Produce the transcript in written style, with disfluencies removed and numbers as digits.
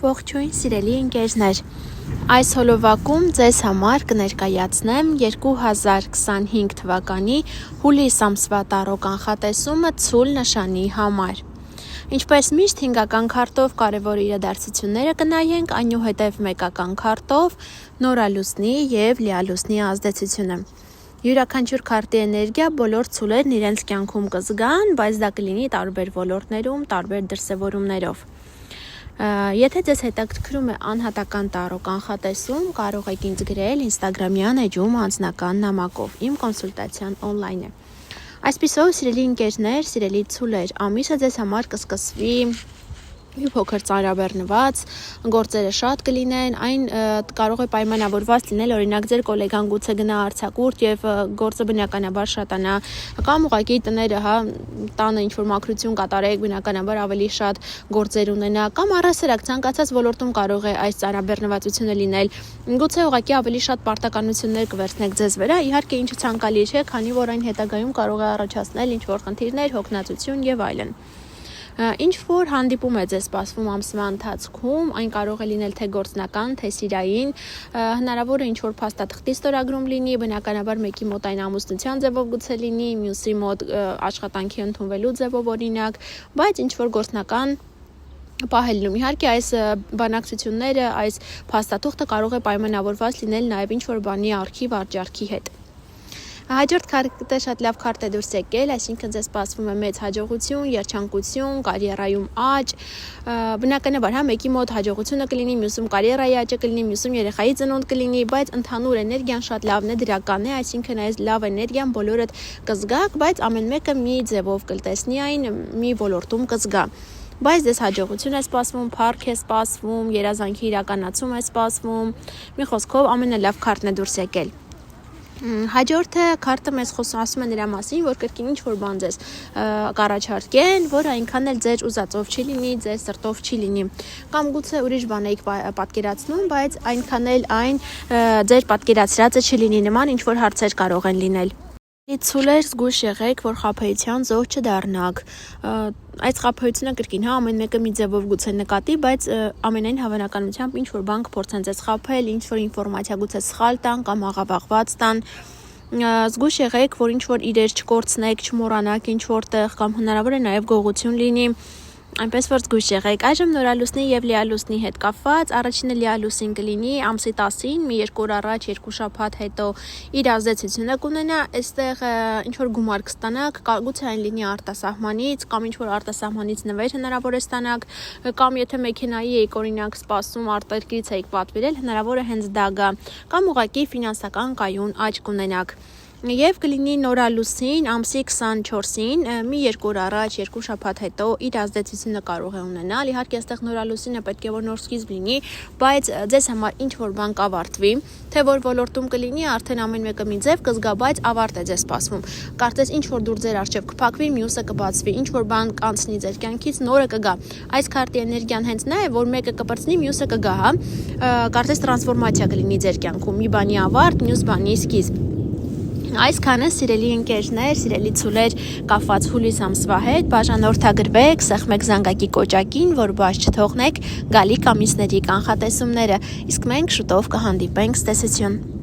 Ողջույն սիրելի ընկերներ, այս հոլովակում ձեզ համար կներկայացնեմ 2025 թվականի հուլիս ամսվա տարրո կանխատեսումը ցուլ նշանի համար։ Ինչպես միշտ 5-ական քարտով կարևոր իրադարձությունները կնայենք, այնուհետև 1-ական քարտով նորալուսնի և լիալուսնի ազդեցությունը։ Յուրաքանչյուր քարտի էներգիա բոլոր ցուլերն իրենց կյանքում կզգան, բայց դա կլինի տարբեր ոլորտներում, տարբեր դրսևորումներով։ Եթե ձեզ հետաքրքրում է անհատական տարրո կանխատեսում, կարող եք ինձ գրել Instagram-յան էջում անձնական նամակով, իմ կոնսուլտացիան on-line է։ Այսպիսով, սիրելի ընկերներ, սիրելի ցուլեր, ամիսը ձեզ համար կսկսվի մի փոքր ծանրաբեռնված, գործերը շատ կլինեն, այն կարող է պայմանավորված լինել, օրինակ ձեր գոլեգան գուցե գնա արձակուրդ եւ գործը բնականաբար շատանա, կամ ուղղակի տները տանը ինչ-որ մաքրություն կատարեք, բնականաբար ավելի շատ գործեր ունենա, կամ առհասարակ ցանկացած ոլորտում կարող է այս ծանրաբեռնվածությունը լինել։ Գուցե ուղղակի ավելի շատ պարտականություններ կվերցնեք ձեզ վրա, իհարկե ինչը ցանկալի չէ, քանի որ այն հետագայում կարող է առաջացնել ինչ-որ խնդիրներ, հոգնածություն եւ այլն։ Ինչ որ հանդիպում է ձեզ սպասվում ամսվա ընթացքում, այն կարող է լինել թե գործնական, թե սիրային, հնարավոր է ինչ որ փաստաթղթի ստորագրում լինի, բնականաբար մեկի մոտ այն ամուսնության ձևով գուցե լինի, մյուսի մոտ աշխատանքի ընդունվելու ձևով օրինակ, բայց ինչ որ գործնական պահելնում։ Իհարկե այս բանակցությունները, այս փաստաթուղթը կարող է պայմանավորված լինել նաև ինչ որ բանի արխիվ արժարքի հետ։ Հաջորդ քարտը շատ լավ քարտ է դուրս եկել, այսինքն ձեզ սպասվում է մեծ հաջողություն, երջանկություն, կարիերայում աճ, բնականաբար մեկի մոտ հաջողությունը կլինի, մյուսում կարիերայի աճը կլինի, մյուսում երեխայի ծնունդ կլինի, բայց ընդհանուր էներգիան շատ լավն է, դրական է, այսինքն այս լավ էներգիան բոլորդ կզգաք, բայց ամեն մեկը մի ձևով կտեսնի այն, մի ոլորտում կզգա։ Բայց դες հաջողություն է սպասվում, փառք է սպասվում, երազանքի իրականացում է սպասվում, մի խոսքով ամենալավ քարտն է դուրս եկել։ Հաջորդը քարտը մեզ ասում է նրա մասին, որ կրկին ինչ-որ բան ձեզ կառաջարկեն, որ այնքան էլ ձեր ուզածով չի լինի, ձեր սրտով չի լինի։ Կամ գուցե ուրիշ բան եք պատկերացնում, բայց այնքան էլ այն ձեր պատկերացրածը չի լինի, նման ինչ-որ հարցեր կարող են լինել։ Ցուլեր զգույշ եղեք, որ խաբեության զոհ չդառնաք։ Այս խաբեությունը կրկին ամեն մեկը մի ձևով գուցե նկատի, բայց ամենայն հավանականությամբ ինչ որ բան կփորձեն ձեզ խաբել, ինչ որ ինֆորմացիա գուցե սխալ տան կամ աղավաղված տան։ Զգույշ եղեք, որ ինչ որ իրեր չկորցնեք, չմոռանաք ինչ որտեղ կամ հնարավոր է նաև գողություն լինի։ Այնպես որ զգույշ եղեք։ Այժմ նորալուսնի եւ լիալուսնի հետ կապված, առաջինը լիալուսին կլինի ամսի 10-ին, մի 2 օր առաջ, 2 շաբաթ հետո իր ազդեցությունը կունենա, այստեղ ինչ որ գումար կստանաք, գուցե այն լինի արտասահմանից, կամ ինչ որ արտասահմանից նվեր հնարավոր է ստանաք, կամ եթե մեքենայի եք օրինակ սպասում արտերկրից եք պատվիրել, հնարավոր է հենց դա գա, կամ ուղղակի ֆինանսական կայուն աճ կունենաք։ Եվ կլինի նորալուսին ամսի 24-ին, մի 2 օր առաջ, 2 շաբաթ հետո իր ազդեցությունը կարող է ունենալ։ Իհարկե այստեղ նորալուսինը պետք է որ նոր սկիզբ լինի, բայց ձեզ համար ինչ որ բան կավարտվի, թե որ ոլորտում կլինի, արդեն ամեն մեկը մի ձև կզգա, բայց ավարտ է ձեզ սպասվում։ Կարծես ինչ որ դուր ձեր առջև կփակվի, մյուսը կբացվի, ինչ որ բան կանցնի ձեր կյանքից, նորը կգա։ Այս քարտի էներգիան հենց նա է, որ մեկը կպրծնի, մյուսը կգա, Կարծես տրանսֆորմացիա կլինի ձեր կյանքում, մի բանի ավարտ, մյուս բանի սկիզբ։ Այսքանը սիրելի ընկերներ, սիրելի ցուլեր կապված հուլիս ամսվա հետ, բաժանորդագրվեք, սեղմեք զանգակի կոճակին, որ բաց չթողնեք գալիք ամիսների կանխատեսումները, իսկ մենք շուտով կհանդիպենք, ցտեսություն։